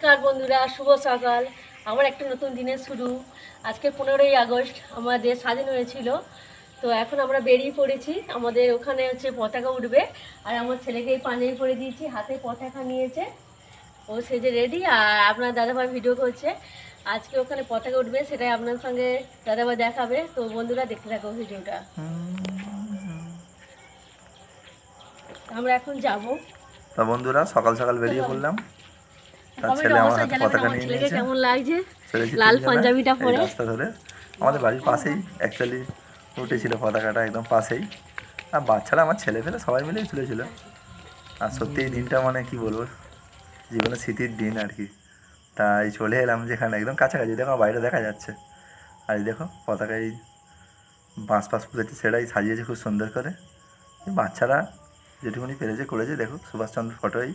নমস্কার বন্ধুরা, শুভ সকাল। আমার একটা নতুন দিনের শুরু। আজকে 15ই আগস্ট আমাদের স্বাধীন হয়েছিল। তো এখন আমরা বেরিয়ে পড়েছি। আমাদের ওখানে হচ্ছে পতাকা উঠবে। আর আমার ছেলেকে এই পাঞ্জাবি পরে দিয়েছি, হাতে পতাকা নিয়েছে, ও সেজে রেডি। আর আপনার দাদাভাই ভিডিও করছে। আজকে ওখানে পতাকা উঠবে, সেটাই আপনার সঙ্গে দাদাভাই দেখাবে। তো বন্ধুরা দেখতে থাকো ভিডিওটা। আমরা এখন যাব। তা বন্ধুরা সকাল সকাল বেরিয়ে পড়লাম। তার ছেলে আমার হাতে পতাকা নিয়ে নিয়েছে। কেমন লাগছে লাল পাঞ্জাবিটা পরে? রাস্তা ধরে আমাদের বাড়ির পাশেই অ্যাকচুয়ালি উঠেছিল পতাকাটা, একদম পাশেই। আর বাচ্চারা আমার ছেলে ফেলে সবাই মিলেই তুলেছিল। আর সত্যি এই দিনটা মানে কি বলবো, জীবনের স্মৃতির দিন আর কি। তাই চলে এলাম যেখানে একদম কাছাকাছি, দেখো বাইরে দেখা যাচ্ছে। আর এই দেখো পতাকায় বাঁশ পাশ পুঁতেছে, সেটাই সাজিয়েছে খুব সুন্দর করে। বাচ্চারা যেটুকুনি পেরেছে করেছে। দেখো সুভাষচন্দ্র ফটোই।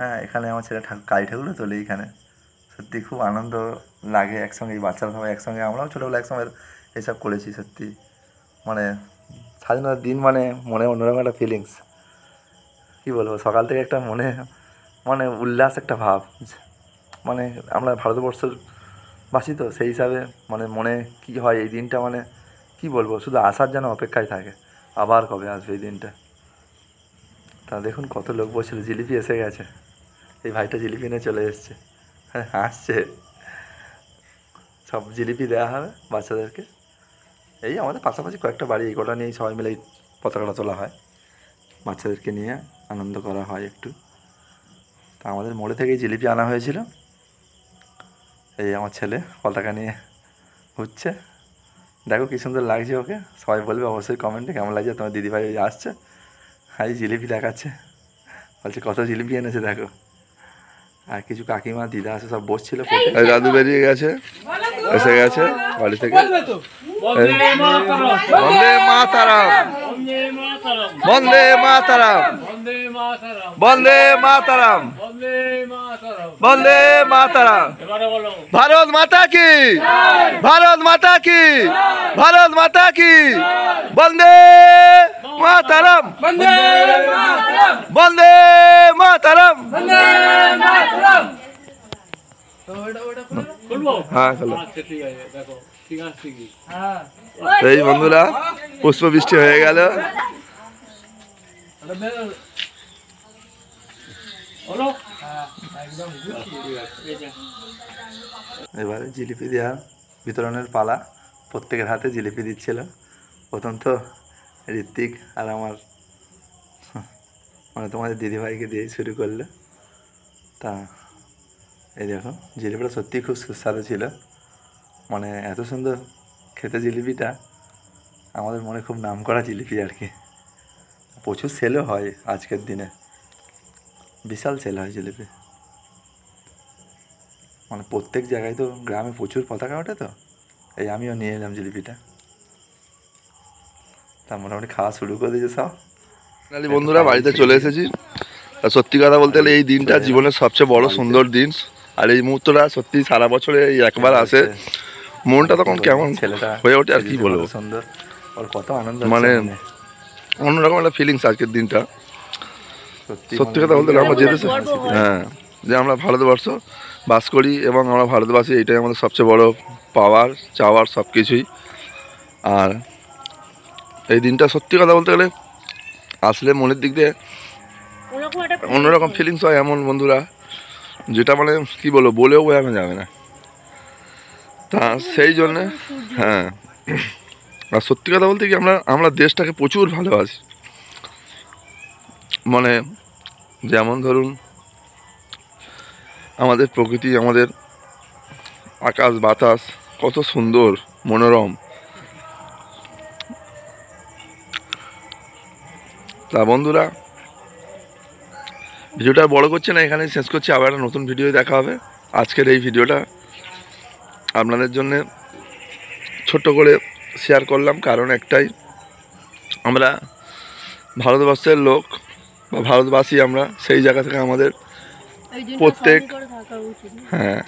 হ্যাঁ, এখানে আমার ছেলে কালী ঠাকুরও তোলে এইখানে। সত্যি খুব আনন্দ লাগে একসঙ্গে, এই বাচ্চারা সবাই একসঙ্গে। আমরাও ছোটোবেলা একসঙ্গে এসব করেছি। সত্যি মানে স্বাধীনতার দিন মানে মনে অন্যরকম একটা ফিলিংস। কী বলবো, সকাল থেকে একটা মনে মানে উল্লাস একটা ভাব। মানে আমরা ভারতবর্ষের বাসী তো, সেই হিসাবে মানে মনে কী হয় এই দিনটা, মানে কী বলবো, শুধু আসার যেন অপেক্ষায় থাকে আবার কবে আসবে এই দিনটা। তা দেখুন কত লোক বসছিল, জিলিপি এসে গেছে। এই ভাইটা জিলিপি নিয়ে চলে এসছে, হ্যাঁ হাসছে। সব জিলিপি দেওয়া হবে বাচ্চাদেরকে। এই আমাদের পাশাপাশি কয়েকটা বাড়ি, এই কটা নিয়েই সবাই মিলে এই পতাকাটা তোলা হয়, বাচ্চাদেরকে নিয়ে আনন্দ করা হয় একটু। তা আমাদের মোড়ে থেকেই জিলিপি আনা হয়েছিল। এই আমার ছেলে পতাকা নিয়ে ঘুরছে। দেখো কী সুন্দর লাগছে ওকে। সবাই বলবে অবশ্যই কমেন্টে কেমন লাগছে তোমার দিদিভাই আসছে। হ্যাঁ, জিলিপি দেখাচ্ছে, বলছে কত জিলিপি এনেছে দেখো। আর কিছু কাকিমা দিদা আছে, সব বসছিল। দাদু বেরিয়ে গেছে, এসে গেছে বাড়ি থেকে। বন্দে মাতারাম, বন্দে মাতারাম, বন্দে মাতারাম, বন্দে মাতারাম। ভারত মাতা কি, ভারত মাতা কি, ভারত মাতা কি, বন্দে মাতারাম, বন্দে মাতারাম। হ্যাঁ, এই বন্ধুরা পুষ্প বৃষ্টি হয়ে গেল। এবারে জিলিপি দেওয়া বিতরণের পালা। প্রত্যেকের হাতে জিলিপি দিচ্ছিল। প্রথম তো ঋত্বিক আর আমার মানে তোমাদের দিদিভাইকে দিয়েই শুরু করলো। তা এই দেখো জিলিপিটা সত্যিই খুব সুস্বাদু ছিল। মানে এত সুন্দর খেতে জিলিপিটা, আমাদের মনে খুব নাম করা জিলিপি আর কি। প্রচুর সেলও হয় আজকের দিনে, বিশাল সেল হয় জিলিপি। মানে প্রত্যেক জায়গায় তো গ্রামে প্রচুর পতাকা ওঠে। তো এই আমিও নিয়ে এলাম জিলিপিটা। তা মোটামুটি খাওয়া শুরু করে দিয়েছে সব। বন্ধুরা বাড়িতে চলে এসেছি। আর সত্যি কথা বলতে গেলে এই দিনটা জীবনের সবচেয়ে বড় সুন্দর দিন। আর এই মুহূর্তটা সত্যি সারা বছরে এই একবার আসে। মনটা তখন কেমন ছেলেটা হয়ে ওঠে আর কি বলবো, সুন্দর ওর কত আনন্দ, মানে অন্যরকম একটা ফিলিংস আজকের দিনটা। সত্যি কথা বলতে গেলে আমরা যে দেশে, হ্যাঁ, যে আমরা ভারতবর্ষ বাস করি এবং আমরা ভারতবাসী, এটাই আমাদের সবচেয়ে বড় পাওয়ার চাওয়ার সব কিছুই। আর এই দিনটা সত্যি কথা বলতে গেলে আসলে মনের দিক দিয়ে অন্যরকম ফিলিংস হয় এমন বন্ধুরা, যেটা মানে কি বলবো, বলেও বোঝানো যাবে না। তা সেই জন্যে হ্যাঁ, আর সত্যি কথা বলতে কি আমরা দেশটাকে প্রচুর ভালোবাসি। মানে যেমন ধরুন আমাদের প্রকৃতি, আমাদের আকাশ বাতাস কত সুন্দর মনোরম। তা বন্ধুরা ভিডিওটা বড় করছে না, এখানে শেষ করছি। আবার একটা নতুন ভিডিও দেখা হবে। আজকের এই ভিডিওটা আপনাদের জন্য ছোট্ট করে শেয়ার করলাম, কারণ একটাই, আমরা ভারতবর্ষের লোক বা ভারতবাসী, আমরা সেই জায়গা থেকে আমাদের প্রত্যেক, হ্যাঁ,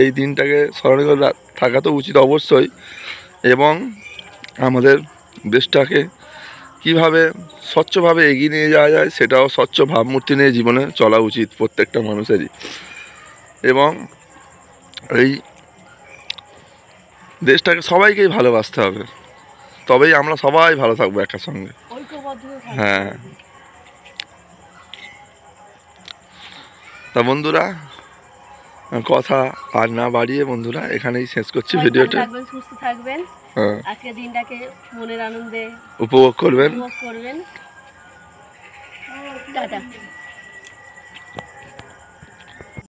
এই দিনটাকে স্মরণ করে থাকা তো উচিত অবশ্যই। এবং আমাদের দেশটাকে কিভাবে স্বচ্ছভাবে এগিয়ে নিয়ে যাওয়া যায় সেটাও স্বচ্ছ ভাবমূর্তি নিয়ে জীবনে চলা উচিত প্রত্যেকটা মানুষেরই। এবং এই দেশটাকে সবাইকেই ভালোবাসতে হবে, তবেই আমরা সবাই ভালো থাকবো একার সঙ্গে। ঐক্যবদ্ধ থাকতে হ্যাঁ। হবে। তা বন্ধুরা, কথা আর না বাড়িয়ে বন্ধুরা এখানেই শেষ করছি সবাই ভালো ভিডিওটা। থাকবেন, সুস্থ থাকবেন, হ্যাঁ, আজকের দিনটাকে মনের আনন্দে উপভোগ করবেন। উপভোগ করবেন। টাটা।